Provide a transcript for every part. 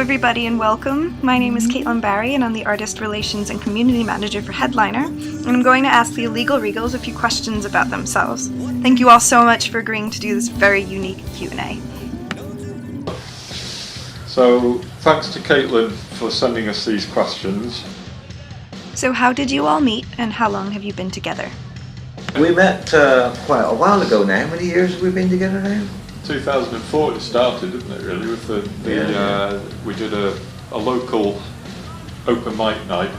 everybody and welcome. My name is Caitlin Barry and I'm the Artist Relations and Community Manager for Headliner, and I'm going to ask the Illegal Regals a few questions about themselves. Thank you all so much for agreeing to do this very unique Q&A. So, thanks to Caitlin for sending us these questions. So how did you all meet and how long have you been together? We met quite a while ago now. How many years have we been together now? 2004 it started, didn't it, really, with we did a local open mic night.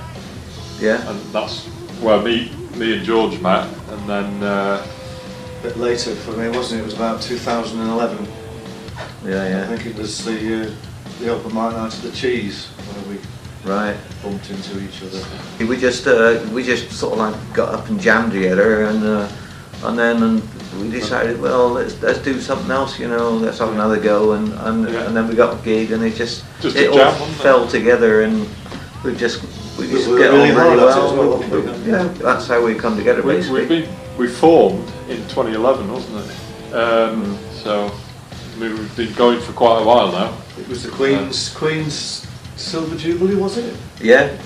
Yeah. And that's where me and George met, and then a bit later for me, wasn't it? It was about 2011. Yeah. I think it was the open mic night of the Cheese where we bumped into each other. We just sort of like got up and jammed together, and then we decided, well, let's do something else, you know, let's have another go, and then we got a gig, and it all fell together, and we just get on really well. Yeah, that's how we come together basically. We formed in 2011, wasn't it? So we've been going for quite a while now. It was the Queen's Silver Jubilee, was it? Yeah.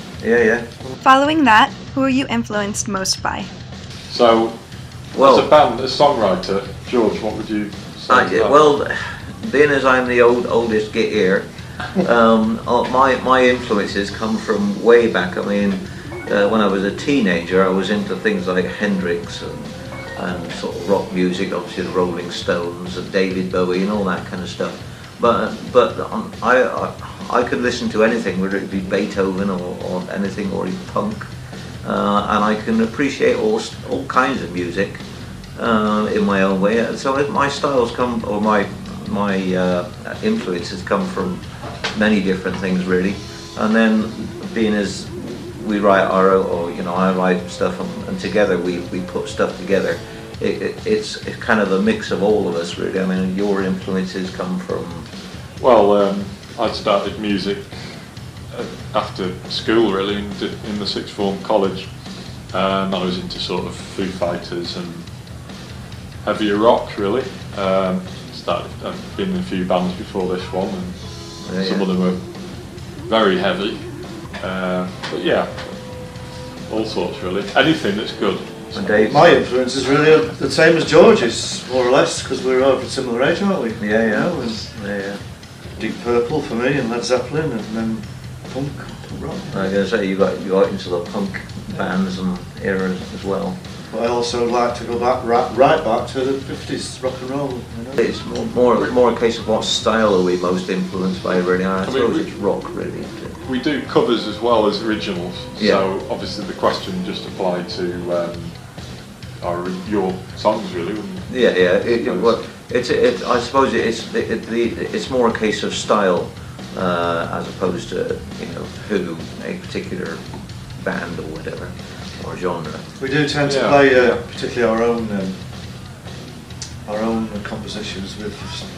Following that, who are you influenced most by? So, as a band, as a songwriter, George, what would you say? Well, being as I'm the oldest git here, my influences come from way back. I mean, when I was a teenager, I was into things like Hendrix and sort of rock music, obviously the Rolling Stones and David Bowie and all that kind of stuff. But I could listen to anything, whether it be Beethoven or anything, or even punk, and I can appreciate all kinds of music in my own way. So my styles come, or my influences come from many different things really. And then being as we write I write stuff, and together we put stuff together. It's kind of a mix of all of us really. I mean, your influences come from. Well, I'd started music after school really, in the sixth form college, and I was into sort of Foo Fighters and heavier rock really. I've been in a few bands before this one, and some of them were very heavy, but yeah, all sorts really, anything that's good. My influence is really the same as George's, more or less, because we're over a similar age, aren't we? Yeah. Deep Purple for me, and Led Zeppelin, and then punk rock. I was going to say you got into the punk bands and eras as well. But I also like to go back right back to the 50s rock and roll. You know? It's more a case of what style are we most influenced by really. I suppose it's rock really. We do covers as well as originals, yeah. So obviously the question just applied to your songs really, wouldn't it? Yeah. I suppose it's more a case of style as opposed to who a particular band or whatever or genre. We do tend to play particularly our own compositions with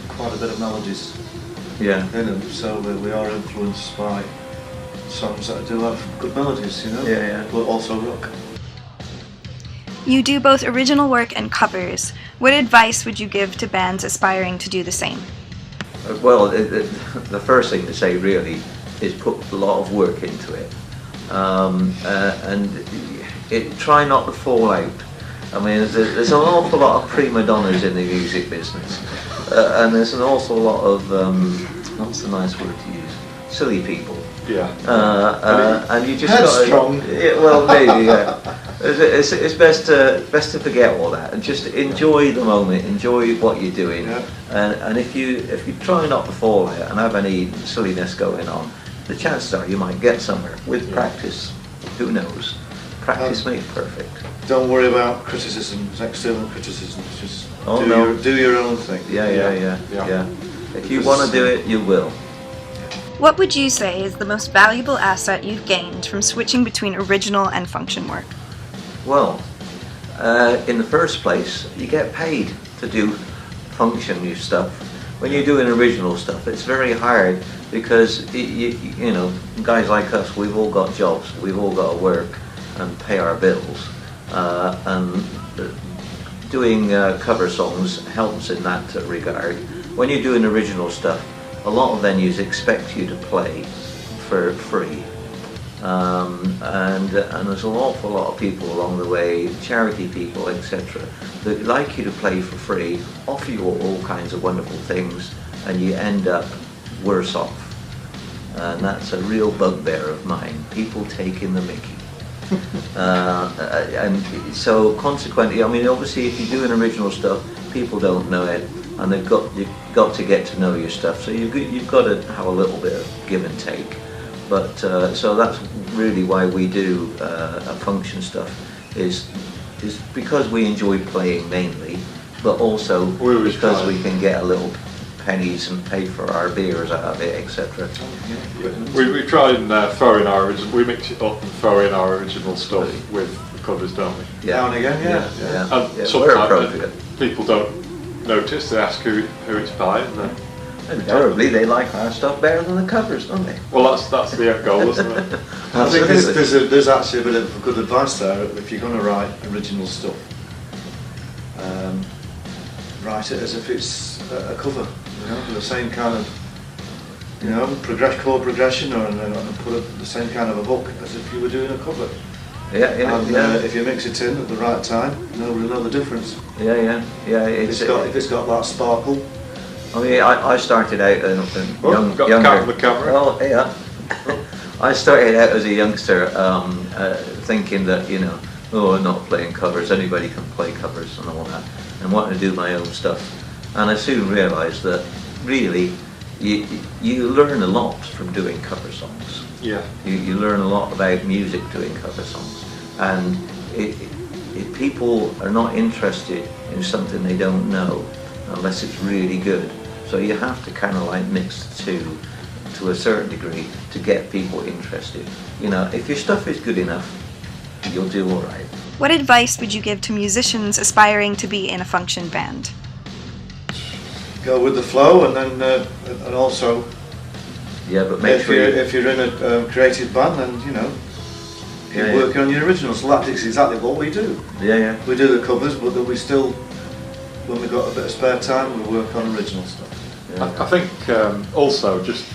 quite a bit of melodies in them. So we are influenced by songs that do have good melodies, but also rock. You do both original work and covers. What advice would you give to bands aspiring to do the same? Well, the first thing to say really is put a lot of work into it, and try not to fall out. I mean, there's an awful lot of prima donnas in the music business, and there's an awful lot of what's the nice word to use? Silly people. Yeah. And you just got to. Well, maybe. Yeah. It's best to forget all that and just enjoy the moment, enjoy what you're doing, and if you try not to fall out and have any silliness going on, the chances are you might get somewhere with practice. Who knows? Practice makes perfect. Don't worry about criticisms, external criticisms. Just do your own thing. Yeah. If you want to do it, you will. What would you say is the most valuable asset you've gained from switching between original and function work? Well, in the first place, you get paid to do function stuff. When you're doing original stuff, it's very hard because you know, guys like us, we've all got jobs, we've all got to work and pay our bills, and doing cover songs helps in that regard. When you're doing original stuff, a lot of venues expect you to play for free. And there's an awful lot of people along the way, charity people, etc., that like you to play for free, offer you all kinds of wonderful things, and you end up worse off. And that's a real bugbear of mine, people taking the mickey. And so consequently, I mean, obviously if you're doing original stuff, people don't know it, and you've got to get to know your stuff, so you've got to have a little bit of give and take. But so that's really why we do a function stuff, is because we enjoy playing mainly, but also because we can get a little pennies and pay for our beers out of it, etc. We try and throw in our original, we mix it up and throw in our original stuff with the covers, don't we? Yeah. Now and again, Yeah. And sometimes people don't notice, they ask who it's by, and then invariably they like our stuff better than the covers, don't they? well, that's the end goal, isn't it? I think there's actually a bit of good advice there. If you're going to write original stuff, write it as if it's a cover, with the same kind of, chord progression, and put the same kind of a hook as if you were doing a cover. And if you mix it in at the right time, nobody will know the difference. Yeah. If it's got that sparkle. I mean, I started out Got younger. the camera. Well, yeah. I started out as a youngster, thinking that I'm not playing covers. Anybody can play covers and all that, and wanting to do my own stuff. And I soon realised that really, you learn a lot from doing cover songs. Yeah. You learn a lot about music doing cover songs, and if people are not interested in something they don't know unless it's really good. So you have to kind of like mix the two to a certain degree to get people interested. If your stuff is good enough, you'll do all right. What advice would you give to musicians aspiring to be in a function band? Go with the flow, and then and also, Yeah, but make sure if you're in a creative band, then keep working on your originals. So that's exactly what we do. Yeah. We do the covers, but then we still, when we've got a bit of spare time, we work on original stuff. I think also just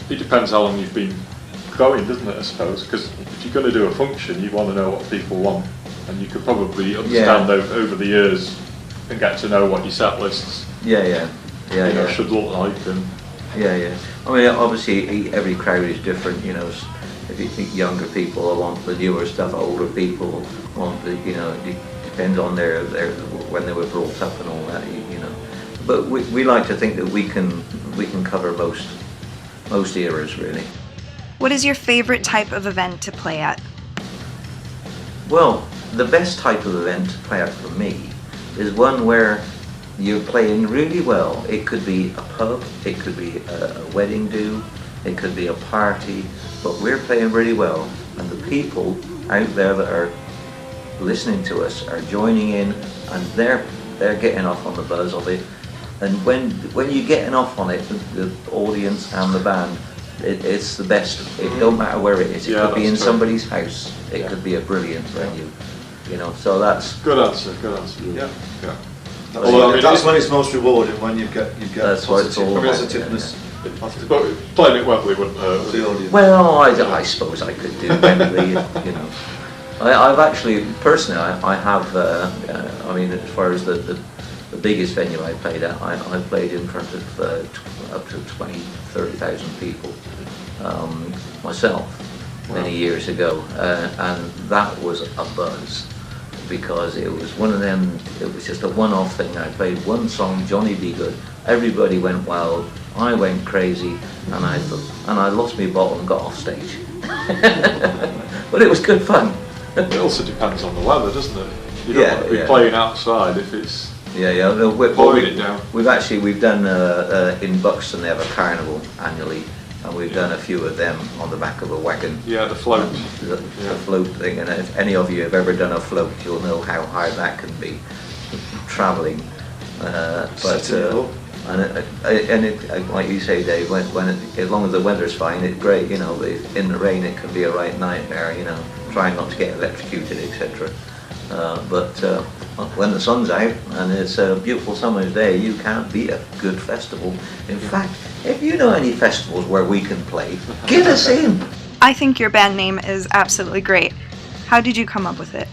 it depends how long you've been going, doesn't it? I suppose, because if you're going to do a function, you want to know what people want, and you could probably understand over the years and get to know what your set lists should look like. And I mean, obviously every crowd is different. If you think younger people want the newer stuff, older people want the it depends on their when they were brought up and all that. But we like to think that we can cover most eras really. What is your favorite type of event to play at? Well, the best type of event to play at for me is one where you're playing really well. It could be a pub, it could be a wedding do, it could be a party, but we're playing really well, and the people out there that are listening to us are joining in, and they're getting off on the buzz of it. And when you're getting off on it, the audience and the band, it's the best. It don't matter where it is. It could be in somebody's house. It could be a brilliant venue. So that's good answer. Yeah. That's when it's most rewarding, when you get that's what it's all about. positiveness. But playing it Wembley wouldn't hurt. The audience. Well, I suppose I could do Wembley. I've actually personally I have. I mean, as far as the biggest venue I played at, I played in front of up to 20-30,000 people myself many years ago, and that was a buzz, because it was one of them. It was just a one-off thing. I played one song, Johnny Be Good. Everybody went wild. I went crazy, and I lost my bottle and got off stage. But it was good fun. It also depends on the weather, doesn't it? You don't want to be playing outside if it's pouring it down. We've done in Buxton, they have a carnival annually, and we've done a few of them on the back of a wagon. Yeah, the float. The float thing, and if any of you have ever done a float, you'll know how hard that can be, travelling. Like you say, Dave, as long as the weather's fine, it's great. In the rain, it can be a right nightmare. Trying not to get electrocuted, etc. But when the sun's out and it's a beautiful summer's day, you can't beat a good festival. In fact, if you know any festivals where we can play, get us in. I think your band name is absolutely great. How did you come up with it?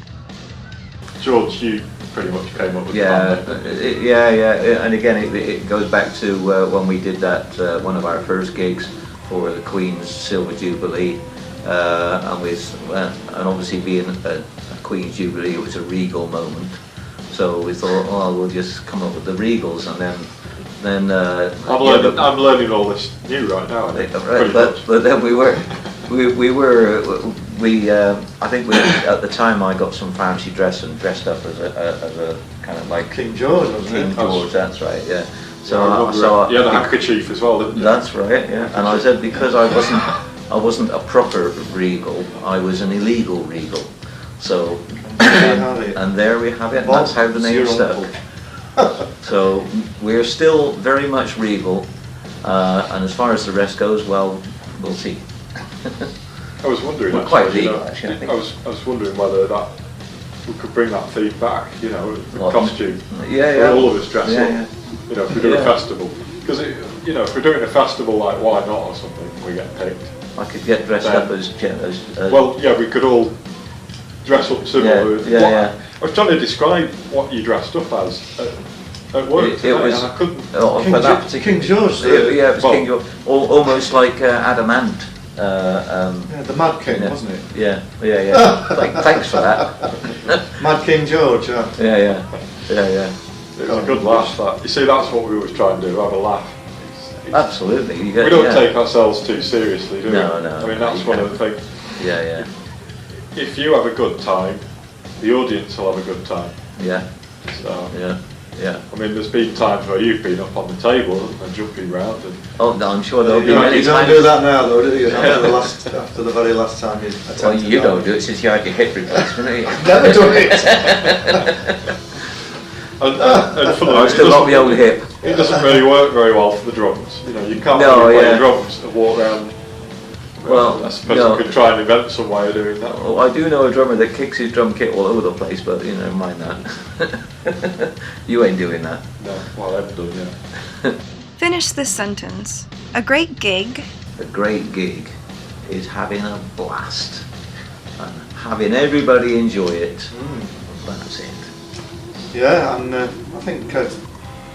George, you pretty much came up with Yeah, the band name. yeah. And again, it goes back to when we did that one of our first gigs for the Queen's Silver Jubilee, and obviously being a Queen's Jubilee, it was a regal moment. So we thought, oh, we'll just come up with the Regals, and then. I'm learning all this new right now. I think. Right, but then I think at the time I got some fancy dress and dressed up as a kind of like King George, wasn't King it? George, that's right, yeah. You had a handkerchief as well, didn't you? That's right, yeah. And I said because I wasn't a proper regal, I was an illegal regal. So and there we have it. And that's how the name stuck. So we're still very much regal, and as far as the rest goes, well, we'll see. I was wondering. We're quite legal, actually, I think. I was wondering whether we could bring that theme back. You know, the costume. Yeah. All of us dress up. Yeah. You know, if we do a festival, because if we're doing a festival like Why Not or something, we get picked. I could get dressed up as well, yeah, we could all dress up similar. Yeah. I was trying to describe what you dressed up as at work It was. and I couldn't. For that particular King George. Yeah, it was King George. Almost like Adamant. Yeah, the Mad King, wasn't it? Yeah. Thanks for that. Mad King George, yeah. Yeah. It was a good laugh. That you see, that's what we always try and do. Have a laugh. Absolutely. We don't take ourselves too seriously, do we? No. I mean, that's one of the things. Yeah. If you have a good time, the audience will have a good time. Yeah. So, Yeah. I mean, there's been times where you've been up on the table and jumping round. And Oh no, I'm sure there'll be You many don't times. do that now, though, do you? After the very last time you attempted Well, you that. don't do it since you had your hip replacement, do you? Never done it. and for I've still got my own hip. It doesn't really work very well for the drums. You know, you can't No, really play yeah. drums and walk around. Well, I suppose no. you could try and invent some way of doing that. Well, I do know a drummer that kicks his drum kit all over the place, but never mind that. You ain't doing that. No, well, I haven't done yet. Finish this sentence. A great gig. A great gig is having a blast and having everybody enjoy it. That's it. Yeah, and I think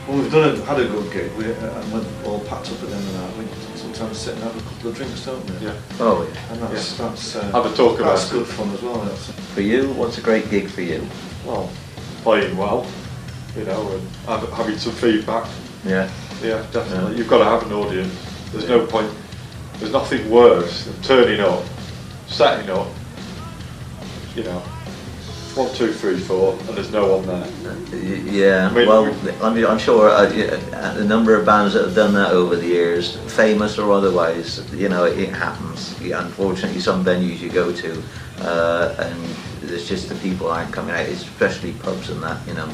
when we've had a good gig, and we're all packed up at the end of that, we sometimes sit and have a couple of drinks, don't we? Yeah. Oh yeah. And that's Have a talk about that's it. good fun as well. For you, what's a great gig for you? Well, playing well, you know, and having some feedback. Yeah. Yeah, definitely. You've got to have an audience. There's no point. There's nothing worse than turning up, setting up. You know, 1, 2, 3, 4, and there's no one there. Yeah. I mean, Well, I'm sure a number of bands that have done that over the years, famous or otherwise, you know, it happens. Unfortunately, some venues you go to, and there's just the people aren't coming out, especially pubs and that, you know.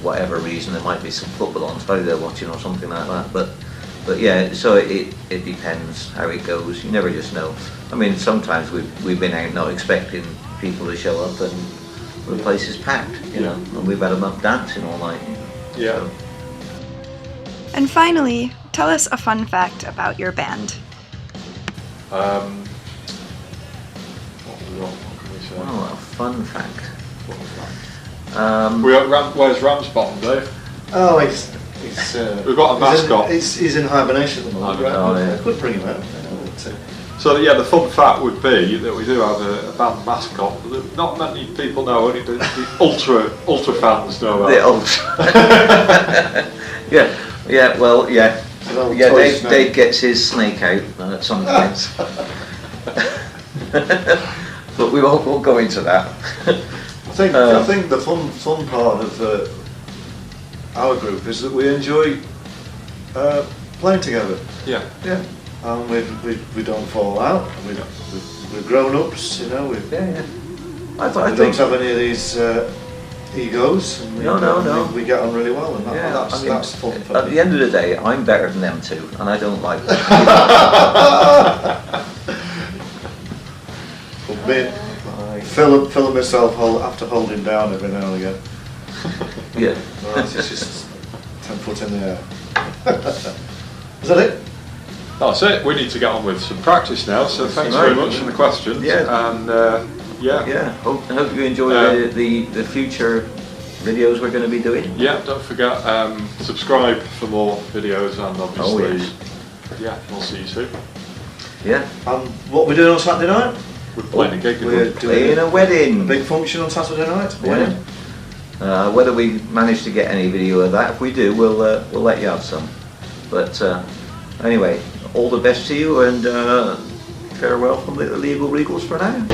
Whatever reason, there might be some football on telly they're watching or something like that, but yeah, so it depends how it goes. You never just know. I mean, sometimes we've been out not expecting people to show up and the place is packed, you know, and we've had them up dancing all night. Yeah. So, And finally, tell us a fun fact about your band. What can we say? oh, a fun fact. What was that? Where's Where's Ramsbottom, Dave? Oh, he's We've got a mascot. He's in hibernation at the moment. Oh, yeah. I could bring him out. So yeah, the fun fact would be that we do have a band mascot that not many people know. Only the ultra fans know The about. old. yeah. Well, yeah. It's an old Yeah, toy snake. Dave gets his snake out at some points. But we won't go into that. I think the fun part of our group is that we enjoy playing together. Yeah. Yeah, and we don't fall out. We're grown ups, you know. We I don't think have any of these egos. And No. We get on really well, and I mean, that's fun for at me. the end of the day, I'm better than them two, and I don't like that. But Phil and myself have to hold him down every now and again. Yeah. Otherwise it's just 10 foot in the air. Is that it? That's it. We need to get on with some practice now. So thanks very much for the questions. Yeah. And yeah. Hope you enjoy the future videos we're going to be doing. Yeah. Don't forget subscribe for more videos, and obviously, yes. yeah, we'll see you soon. Yeah. And what we're doing on Saturday night? We're playing a gig. We're Playing a wedding. big function on Saturday night. Yeah. Whether we manage to get any video of that, if we do, we'll let you have some. But anyway, all the best to you, and farewell from the Legal Regals for now.